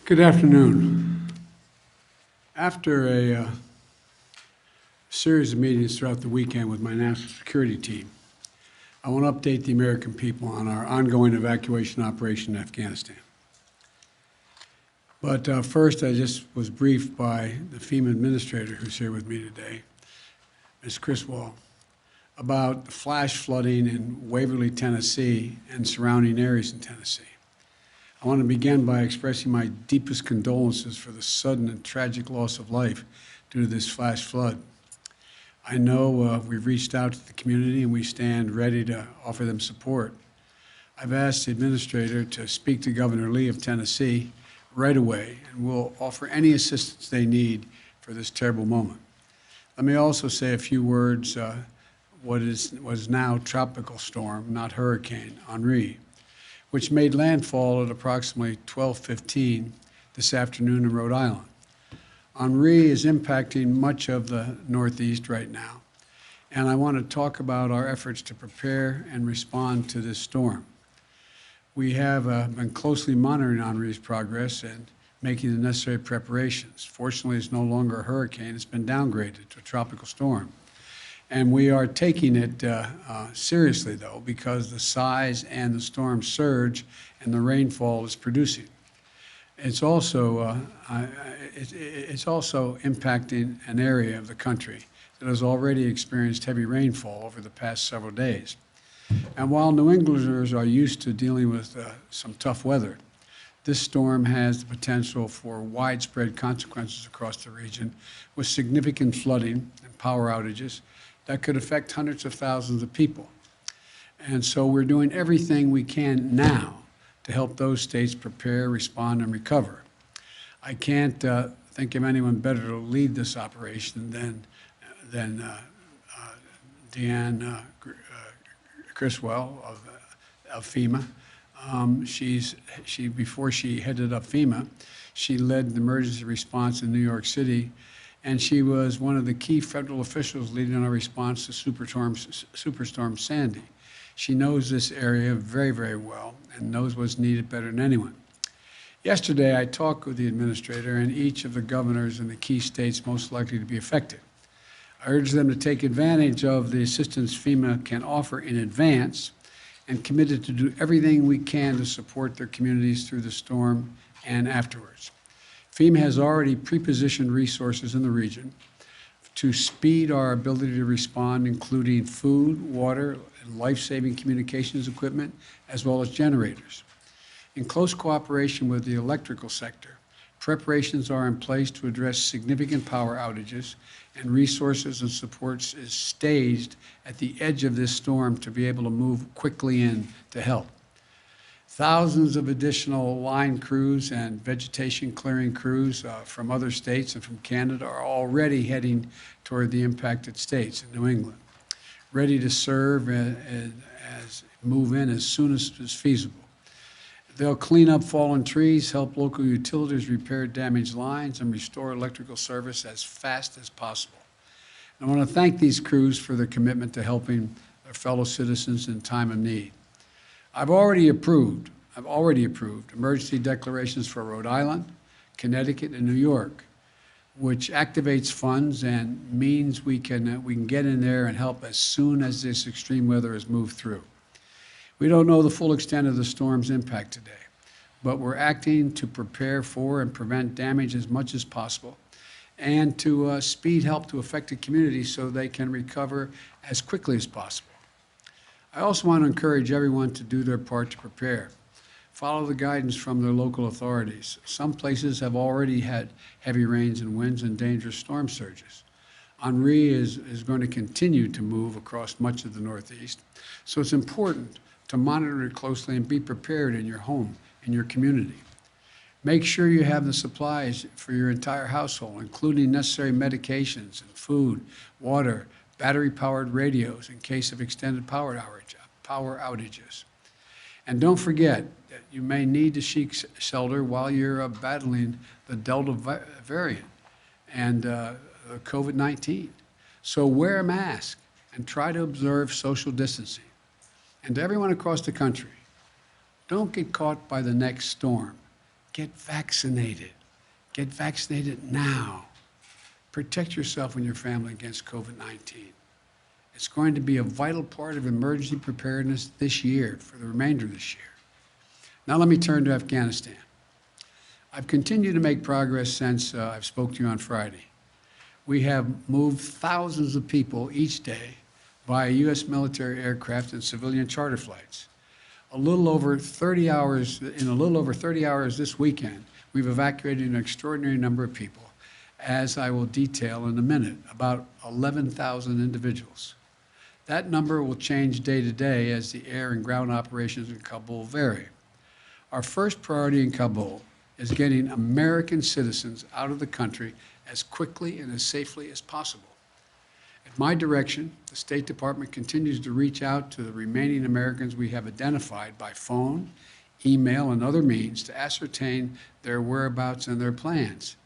Good afternoon. After a series of meetings throughout the weekend with my national security team, I want to update the American people on our ongoing evacuation operation in Afghanistan. But first, I just was briefed by the FEMA administrator who's here with me today, Ms. Criswell, about the flash flooding in Waverly, Tennessee, and surrounding areas in Tennessee. I want to begin by expressing my deepest condolences for the sudden and tragic loss of life due to this flash flood. I know we've reached out to the community and we stand ready to offer them support. I've asked the administrator to speak to Governor Lee of Tennessee right away, and we'll offer any assistance they need for this terrible moment. Let me also say a few words what is now tropical storm, not Hurricane Henri, which made landfall at approximately 12:15 this afternoon in Rhode Island. Henri is impacting much of the Northeast right now, and I want to talk about our efforts to prepare and respond to this storm. We have been closely monitoring Henri's progress and making the necessary preparations. Fortunately, it's no longer a hurricane. It's been downgraded to a tropical storm. And we are taking it seriously, though, because the size and the storm surge and the rainfall is producing. It's also impacting an area of the country that has already experienced heavy rainfall over the past several days. And while New Englanders are used to dealing with some tough weather, this storm has the potential for widespread consequences across the region with significant flooding and power outages that could affect hundreds of thousands of people. And so we're doing everything we can now to help those states prepare, respond, and recover. I can't think of anyone better to lead this operation than Deanne Criswell of FEMA. Before she headed up FEMA, she led the emergency response in New York City, and she was one of the key federal officials leading our response to Superstorm Sandy. She knows this area very, very well and knows what's needed better than anyone. Yesterday, I talked with the administrator and each of the governors in the key states most likely to be affected. I urged them to take advantage of the assistance FEMA can offer in advance and committed to do everything we can to support their communities through the storm and afterwards. FEMA has already pre-positioned resources in the region to speed our ability to respond, including food, water, and life-saving communications equipment, as well as generators. In close cooperation with the electrical sector, preparations are in place to address significant power outages, and resources and supports is staged at the edge of this storm to be able to move quickly in to help. Thousands of additional line crews and vegetation clearing crews from other states and from Canada are already heading toward the impacted states in New England, ready to serve and move in as soon as is feasible. They'll clean up fallen trees, help local utilities repair damaged lines, and restore electrical service as fast as possible. And I want to thank these crews for their commitment to helping their fellow citizens in time of need. I've already approved emergency declarations for Rhode Island, Connecticut, and New York, which activates funds and means we can get in there and help as soon as this extreme weather has moved through. We don't know the full extent of the storm's impact today, but we're acting to prepare for and prevent damage as much as possible and to speed help to affected communities so they can recover as quickly as possible. I also want to encourage everyone to do their part to prepare. Follow the guidance from their local authorities. Some places have already had heavy rains and winds and dangerous storm surges. Henri is going to continue to move across much of the Northeast, so it's important to monitor it closely and be prepared in your home, in your community. Make sure you have the supplies for your entire household, including necessary medications and food, water, battery-powered radios in case of extended power outages. And don't forget that you may need to seek shelter while you're battling the Delta variant and COVID-19. So wear a mask and try to observe social distancing. And to everyone across the country, don't get caught by the next storm. get vaccinated. Get vaccinated now. Protect yourself and your family against COVID-19. It's going to be a vital part of emergency preparedness this year, for the remainder of this year. Now let me turn to Afghanistan. I've continued to make progress since I've spoke to you on Friday. We have moved thousands of people each day via U.S. military aircraft and civilian charter flights. In a little over 30 hours this weekend, we've evacuated an extraordinary number of people, as I will detail in a minute, about 11,000 individuals. That number will change day to day as the air and ground operations in Kabul vary. Our first priority in Kabul is getting American citizens out of the country as quickly and as safely as possible. At my direction, the State Department continues to reach out to the remaining Americans we have identified by phone, email, and other means to ascertain their whereabouts and their plans.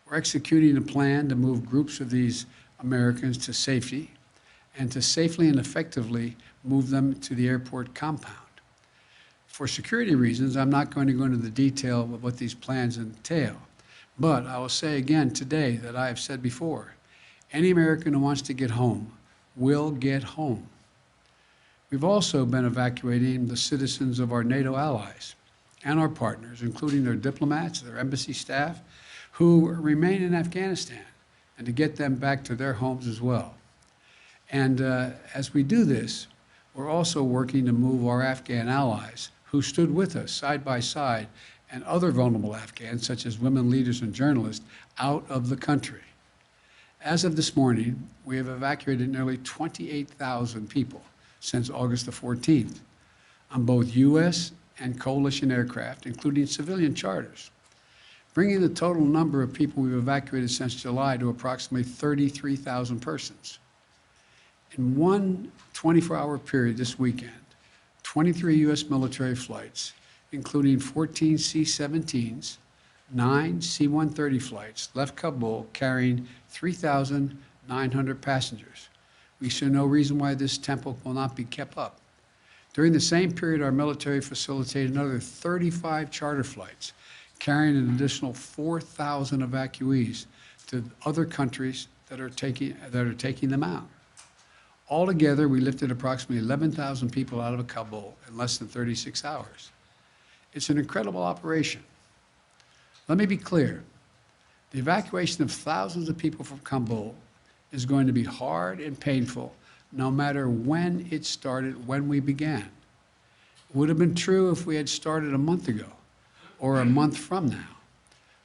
We're executing a plan to move groups of these Americans to safety and to safely and effectively move them to the airport compound. For security reasons, I'm not going to go into the detail of what these plans entail, but I will say again today that I have said before, any American who wants to get home will get home. We've also been evacuating the citizens of our NATO allies and our partners, including their diplomats, their embassy staff, who remain in Afghanistan, and to get them back to their homes as well. And as we do this, we're also working to move our Afghan allies who stood with us side by side and other vulnerable Afghans, such as women leaders and journalists, out of the country. As of this morning, we have evacuated nearly 28,000 people since August the 14th on both U.S. and coalition aircraft, including civilian charters, bringing the total number of people we've evacuated since July to approximately 33,000 persons. In one 24-hour period this weekend, 23 U.S. military flights, including 14 C-17s, 9 C-130 flights, left Kabul carrying 3,900 passengers. We see no reason why this tempo will not be kept up. During the same period, our military facilitated another 35 charter flights, carrying an additional 4,000 evacuees to other countries that are taking them out. Altogether, we lifted approximately 11,000 people out of Kabul in less than 36 hours. It's an incredible operation. Let me be clear. The evacuation of thousands of people from Kabul is going to be hard and painful, no matter when it started, when we began. It would have been true if we had started a month ago or a month from now.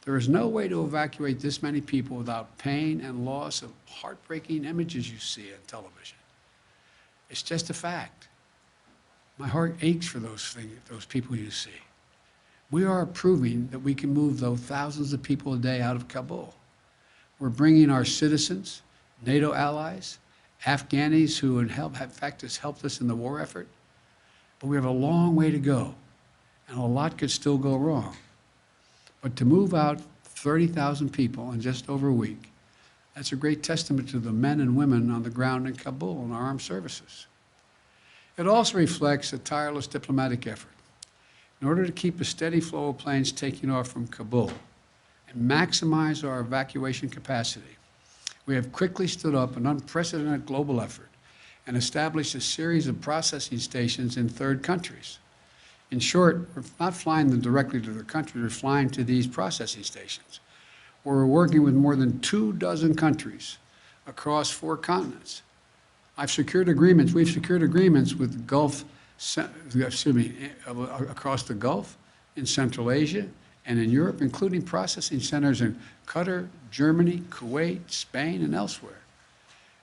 There is no way to evacuate this many people without pain and loss of heartbreaking images you see on television. It's just a fact. My heart aches for those people you see. We are proving that we can move those thousands of people a day out of Kabul. We're bringing our citizens, NATO allies, Afghanis who in fact has helped us in the war effort, but we have a long way to go, and a lot could still go wrong. But to move out 30,000 people in just over a week, that's a great testament to the men and women on the ground in Kabul and our armed services. It also reflects a tireless diplomatic effort. In order to keep a steady flow of planes taking off from Kabul and maximize our evacuation capacity, we have quickly stood up an unprecedented global effort and established a series of processing stations in third countries. In short, we're not flying them directly to their country, we're flying to these processing stations, where we're working with more than 24 countries across 4 continents. We've secured agreements with across the Gulf, in Central Asia, and in Europe, including processing centers in Qatar, Germany, Kuwait, Spain, and elsewhere.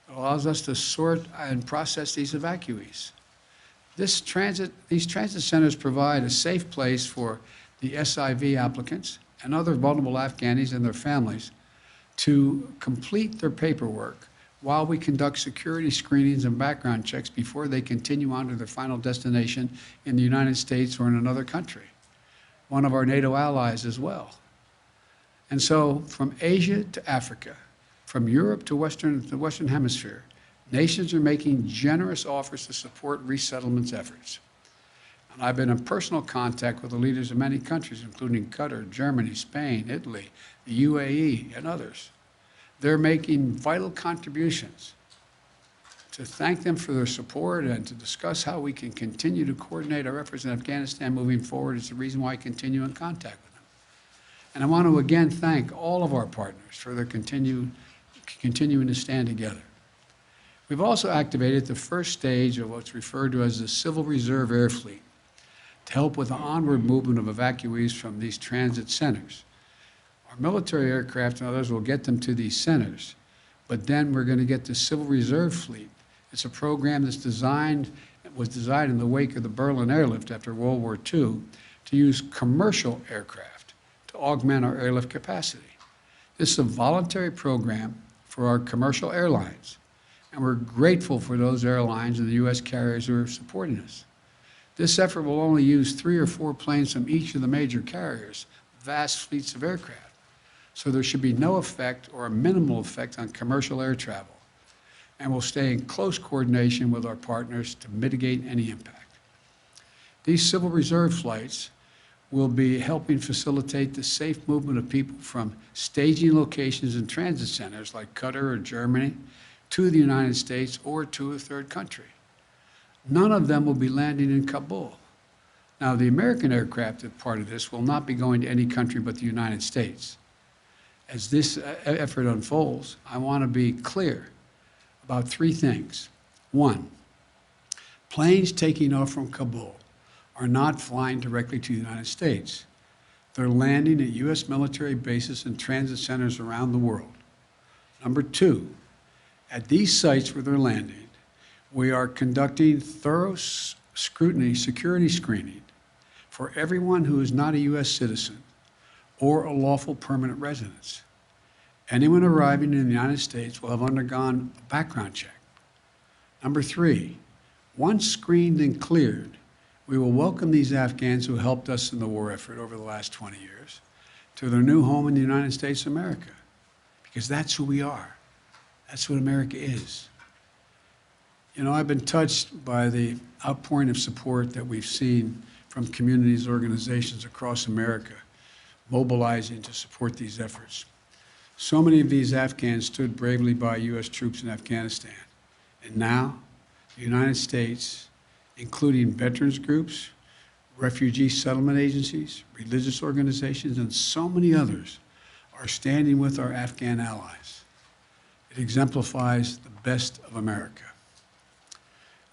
It allows us to sort and process these evacuees. These transit centers provide a safe place for the SIV applicants and other vulnerable Afghanis and their families to complete their paperwork while we conduct security screenings and background checks before they continue on to their final destination in the United States or in another country, one of our NATO allies as well. And so from Asia to Africa, from Europe to the Western Hemisphere, nations are making generous offers to support resettlement efforts. And I've been in personal contact with the leaders of many countries, including Qatar, Germany, Spain, Italy, the UAE, and others. They're making vital contributions. To thank them for their support and to discuss how we can continue to coordinate our efforts in Afghanistan moving forward is the reason why I continue in contact with them. And I want to again thank all of our partners for their continuing to stand together. We've also activated the first stage of what's referred to as the Civil Reserve Air Fleet to help with the onward movement of evacuees from these transit centers. Our military aircraft and others will get them to these centers, but then we're going to get the Civil Reserve Fleet. It's a program that's was designed in the wake of the Berlin airlift after World War II to use commercial aircraft to augment our airlift capacity. This is a voluntary program for our commercial airlines, and we're grateful for those airlines and the U.S. carriers who are supporting us. This effort will only use 3 or 4 planes from each of the major carriers, vast fleets of aircraft. So there should be no effect or a minimal effect on commercial air travel. And we'll stay in close coordination with our partners to mitigate any impact. These Civil Reserve flights will be helping facilitate the safe movement of people from staging locations and transit centers like Qatar or Germany to the United States or to a third country. None of them will be landing in Kabul. Now, the American aircraft that part of this will not be going to any country but the United States. As this effort unfolds, I want to be clear about 3 things. 1, planes taking off from Kabul are not flying directly to the United States. They're landing at U.S. military bases and transit centers around the world. Number 2, at these sites where they're landing, we are conducting thorough scrutiny, security screening for everyone who is not a U.S. citizen or a lawful permanent resident. Anyone arriving in the United States will have undergone a background check. Number 3, once screened and cleared, we will welcome these Afghans who helped us in the war effort over the last 20 years to their new home in the United States of America, because that's who we are. That's what America is. You know, I've been touched by the outpouring of support that we've seen from communities, organizations across America mobilizing to support these efforts. So many of these Afghans stood bravely by U.S. troops in Afghanistan. And now, the United States, including veterans groups, refugee settlement agencies, religious organizations, and so many others, are standing with our Afghan allies. It exemplifies the best of America.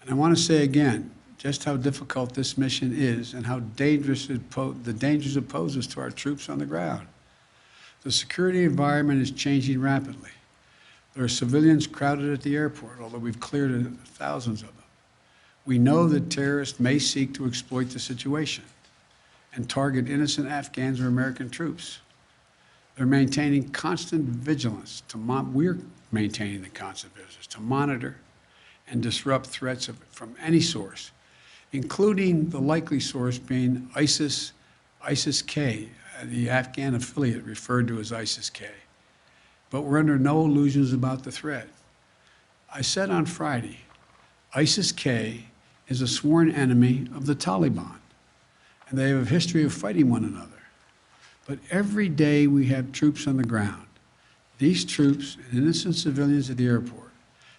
And I want to say again, just how difficult this mission is and how dangerous the dangers it poses to our troops on the ground. The security environment is changing rapidly. There are civilians crowded at the airport, although we've cleared thousands of them. We know that terrorists may seek to exploit the situation and target innocent Afghans or American troops. They're maintaining constant vigilance we're maintaining the constant vigilance to monitor and disrupt threats from any source, including the likely source being ISIS-K, the Afghan affiliate referred to as ISIS-K. But we're under no illusions about the threat. I said on Friday, ISIS-K is a sworn enemy of the Taliban, and they have a history of fighting one another. But every day we have troops on the ground. These troops and innocent civilians at the airport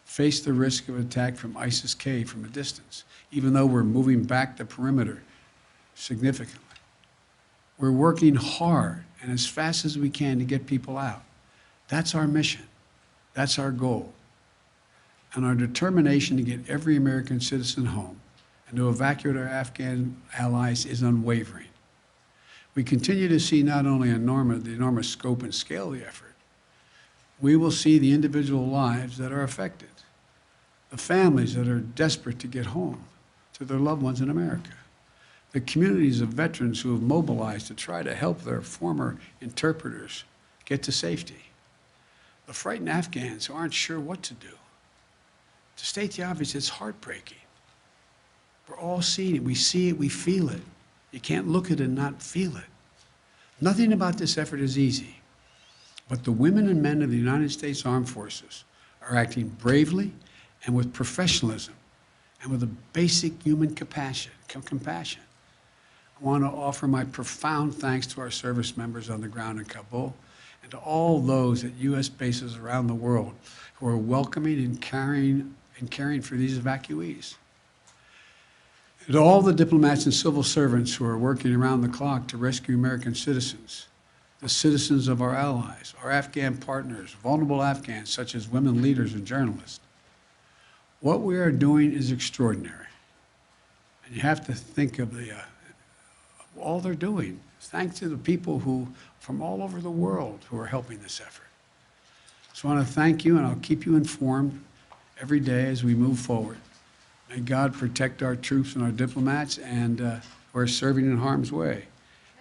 face the risk of attack from ISIS-K from a distance, even though we're moving back the perimeter significantly. We're working hard and as fast as we can to get people out. That's our mission. That's our goal. And our determination to get every American citizen home and to evacuate our Afghan allies is unwavering. We continue to see not only the enormous scope and scale of the effort, we will see the individual lives that are affected, the families that are desperate to get home to their loved ones in America, the communities of veterans who have mobilized to try to help their former interpreters get to safety, the frightened Afghans who aren't sure what to do. To state the obvious, it's heartbreaking. We're all seeing it. We see it, we feel it. You can't look at it and not feel it. Nothing about this effort is easy, but the women and men of the United States Armed Forces are acting bravely and with professionalism and with a basic human compassion. I want to offer my profound thanks to our service members on the ground in Kabul and to all those at U.S. bases around the world who are welcoming and caring for these evacuees. And to all the diplomats and civil servants who are working around the clock to rescue American citizens, the citizens of our allies, our Afghan partners, vulnerable Afghans such as women leaders and journalists. What we are doing is extraordinary. And you have to think of all they're doing. Thanks to the people from all over the world who are helping this effort. So I want to thank you, and I'll keep you informed every day as we move forward. May God protect our troops and our diplomats and who are serving in harm's way.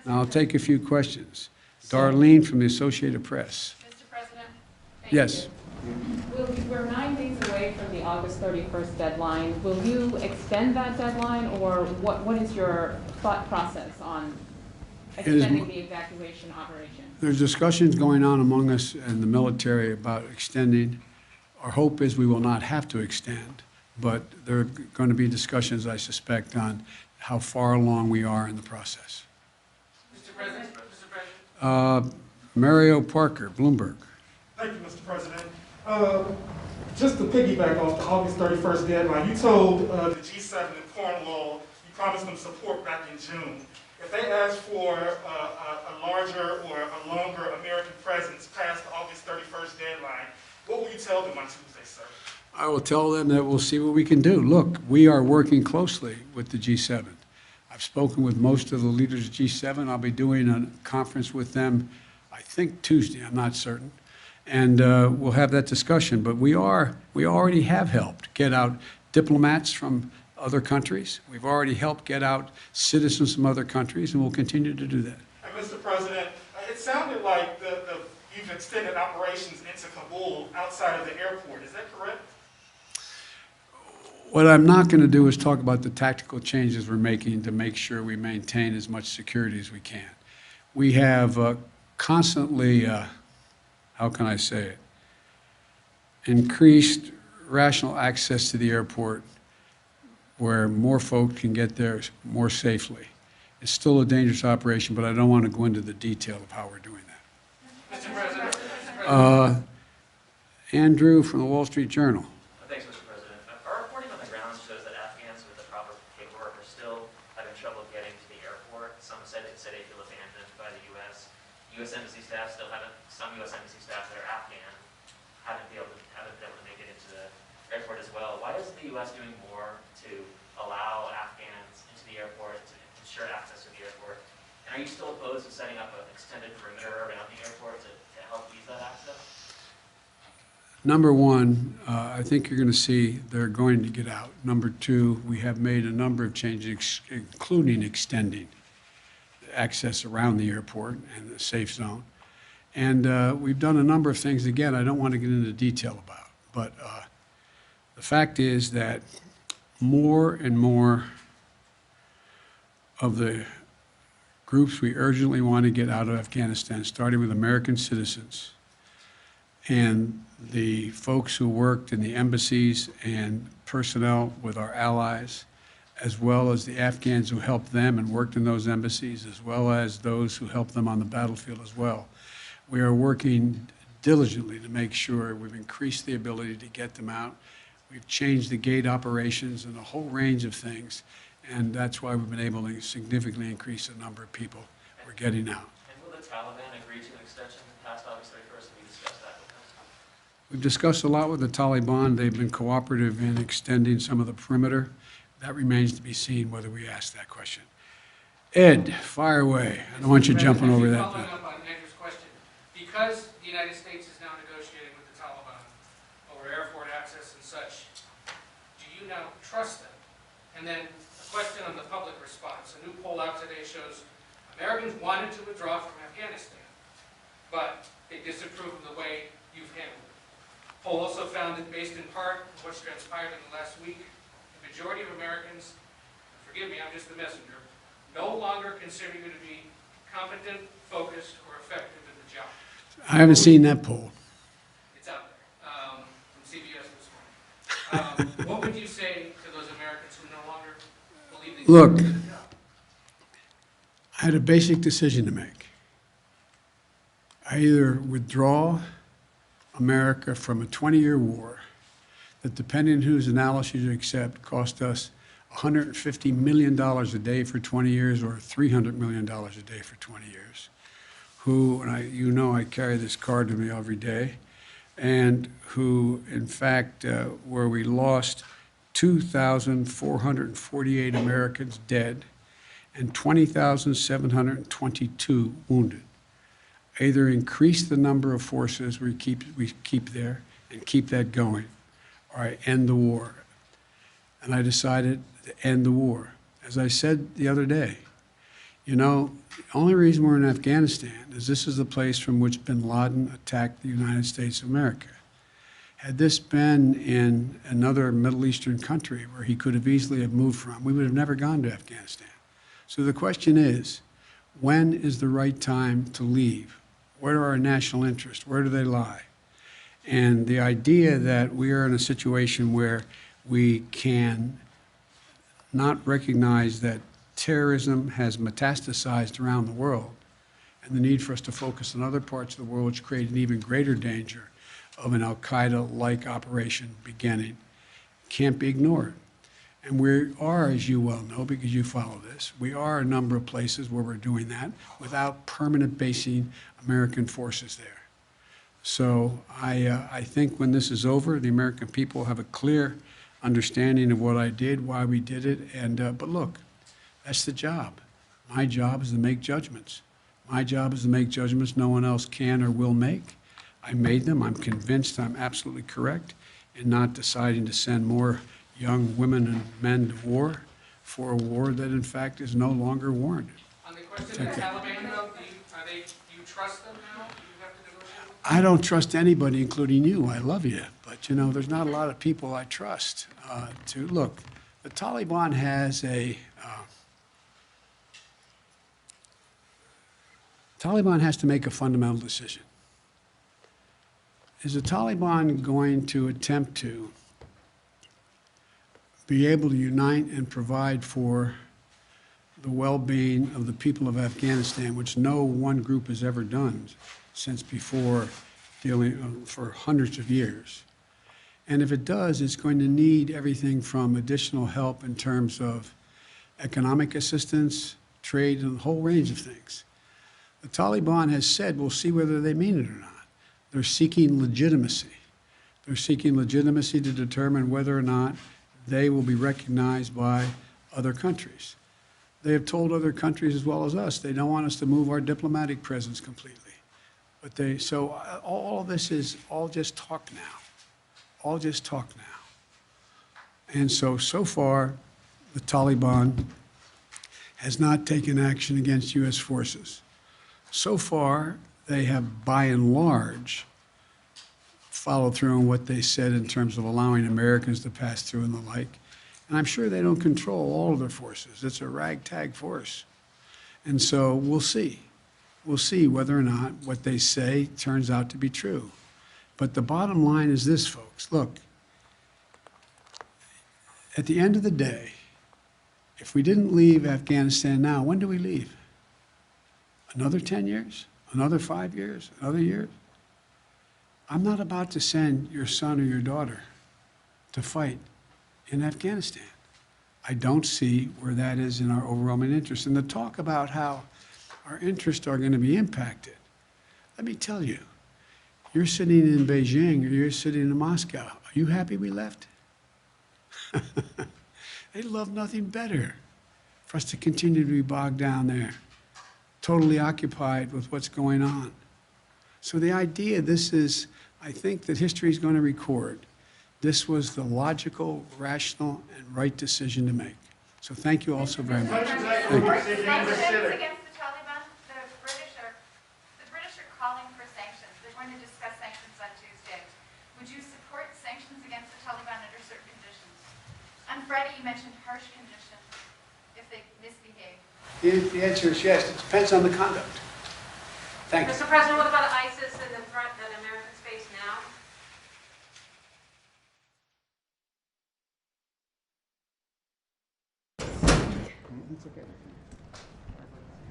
Now I'll take a few questions. Darlene from the Associated Press. Mr. President? Yes. We're 9 days away from the August 31st deadline. Will you extend that deadline, or what is your thought process on extending the evacuation operation? There's discussions going on among us and the military about extending. Our hope is we will not have to extend, but there are going to be discussions, I suspect, on how far along we are in the process. Mr. President. Mario Parker, Bloomberg. Thank you, Mr. President. Just to piggyback off the August 31st deadline, you told the G7 in Cornwall you promised them support back in June. If they ask for a larger or a longer American presence past the August 31st deadline, what will you tell them on Tuesday, sir? I will tell them that we'll see what we can do. Look, we are working closely with the G7. I've spoken with most of the leaders of G7. I'll be doing a conference with them, I think Tuesday, I'm not certain. And we'll have that discussion. But we already have helped get out diplomats from other countries. We've already helped get out citizens from other countries, and we'll continue to do that. And Mr. President, it sounded like you've extended operations into Kabul outside of the airport. Is that correct? What I'm not going to do is talk about the tactical changes we're making to make sure we maintain as much security as we can. We have constantly, how can I say it, increased rational access to the airport where more folk can get there more safely. It's still a dangerous operation, but I don't want to go into the detail of how we're doing that. Mr. President. Andrew from the Wall Street Journal. Thanks, Mr. President. Our reporting on the ground shows that Afghans with the proper paperwork are still having trouble getting to the airport. Some said they feel abandoned by the U.S. U.S. Embassy staff still haven't, some U.S. Embassy staff that are Afghan haven't been able to make it into the airport as well. Why isn't the U.S. doing more to allow Afghans into the airport, to ensure access to the airport? And are you still opposed to setting up an extended perimeter around the airport to help ease that access? Number one, I think you're going to see they're going to get out. Number two, we have made a number of changes, including extending access around the airport and the safe zone. And we've done a number of things, again, I don't want to get into detail about. But the fact is that more and more of the groups we urgently want to get out of Afghanistan, starting with American citizens, and the folks who worked in the embassies and personnel with our allies, as well as the Afghans who helped them and worked in those embassies, as well as those who helped them on the battlefield as well. We are working diligently to make sure we've increased the ability to get them out. We've changed the gate operations and a whole range of things, and that's why we've been able to significantly increase the number of people we're getting out. And will the Taliban agree to an extension past August 31st? Have you discussed that with them? We've discussed a lot with the Taliban. They've been cooperative in extending some of the perimeter. That remains to be seen whether we ask that question. Ed, fire away. I don't want you jumping over that. Following up on Andrew's question, because the United States is now negotiating with the Taliban over airport access and such, do you now trust them? And then a question on the public response. A new poll out today shows Americans wanted to withdraw from Afghanistan, but they disapprove of the way you've handled it. Poll also found that, based in part on what's transpired in the last week, the majority of Americans, forgive me, I'm just the messenger, no longer consider you to be competent, focused, or effective in the job. I haven't seen that poll. It's out there, from CBS this morning. What would you say to those Americans who no longer believe that you Look, can do the job? I had a basic decision to make. I either withdraw America from a 20-year war that, depending on whose analysis you accept, cost us $150 million a day for 20 years or $300 million a day for 20 years, who, and you know I carry this card with me every day, and who, in fact, where we lost 2,448 Americans dead and 20,722 wounded. Either increase the number of forces we keep there and keep that going, or I end the war. And I decided to end the war. As I said the other day, you know, the only reason we're in Afghanistan is this is the place from which bin Laden attacked the United States of America. Had this been in another Middle Eastern country where he could have easily have moved from, we would have never gone to Afghanistan. So the question is, when is the right time to leave? What are our national interests? Where do they lie? And the idea that we are in a situation where we can not recognize that terrorism has metastasized around the world, and the need for us to focus on other parts of the world which create an even greater danger of an al-Qaeda-like operation beginning, can't be ignored. And we are, as you well know, because you follow this, we are a number of places where we're doing that without permanent basing American forces there. So I think when this is over, the American people have a clear understanding of what I did, why we did it, and but look, that's the job. My job is to make judgments. My job is to make judgments no one else can or will make. I made them. I'm convinced I'm absolutely correct in not deciding to send more young women and men to war for a war that, in fact, is no longer warranted. On the question of the Taliban, though, do you trust them now? Do you have to negotiate? I don't trust anybody, including you. I love you. But, you know, there's not a lot of people I trust. Look, the Taliban has Taliban has to make a fundamental decision. Is the Taliban going to attempt to be able to unite and provide for the well-being of the people of Afghanistan, which no one group has ever done since before, dealing for hundreds of years? And if it does, it's going to need everything from additional help in terms of economic assistance, trade, and a whole range of things. The Taliban has said, we'll see whether they mean it or not. They're seeking legitimacy. They're seeking legitimacy to determine whether or not they will be recognized by other countries. They have told other countries as well as us they don't want us to move our diplomatic presence completely. But so all of this is all just talk now. All just talk now. And so far, the Taliban has not taken action against U.S. forces. So far, they have, by and large, followed through on what they said in terms of allowing Americans to pass through and the like. And I'm sure they don't control all of their forces. It's a ragtag force. And so we'll see. We'll see whether or not what they say turns out to be true. But the bottom line is this, folks. Look, at the end of the day, if we didn't leave Afghanistan now, when do we leave? Another 10 years? Another 5 years? Another year? I'm not about to send your son or your daughter to fight in Afghanistan. I don't see where that is in our overwhelming interest. And the talk about how our interests are going to be impacted, let me tell you, you're sitting in Beijing or you're sitting in Moscow. Are you happy we left? They'd love nothing better for us to continue to be bogged down there, totally occupied with what's going on. So the idea, I think that history is going to record, this was the logical, rational, and right decision to make. So thank you all so very much. Thank you. Sanctions against the Taliban, the British are calling for sanctions. They're going to discuss sanctions on Tuesday. Would you support sanctions against the Taliban under certain conditions? On Friday, you mentioned harsh conditions if they misbehave. The answer is yes. It depends on the conduct. Thank you. Mr. President, what about ISIS and the threat that Americans face now?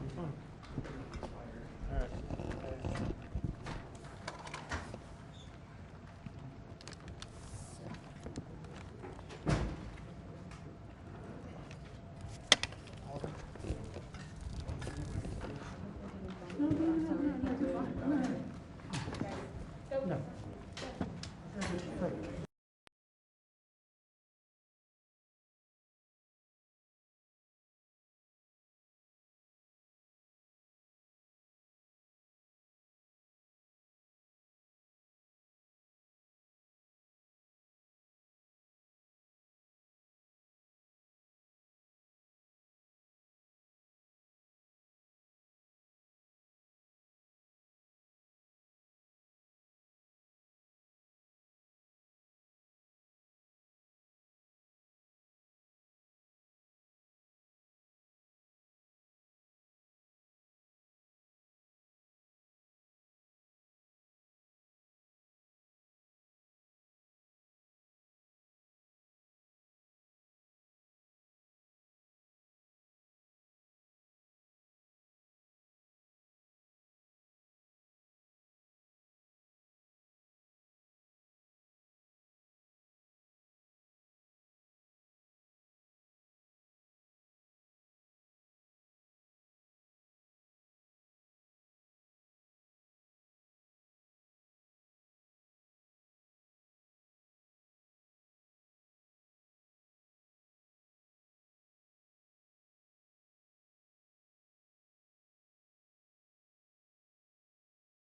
be fun.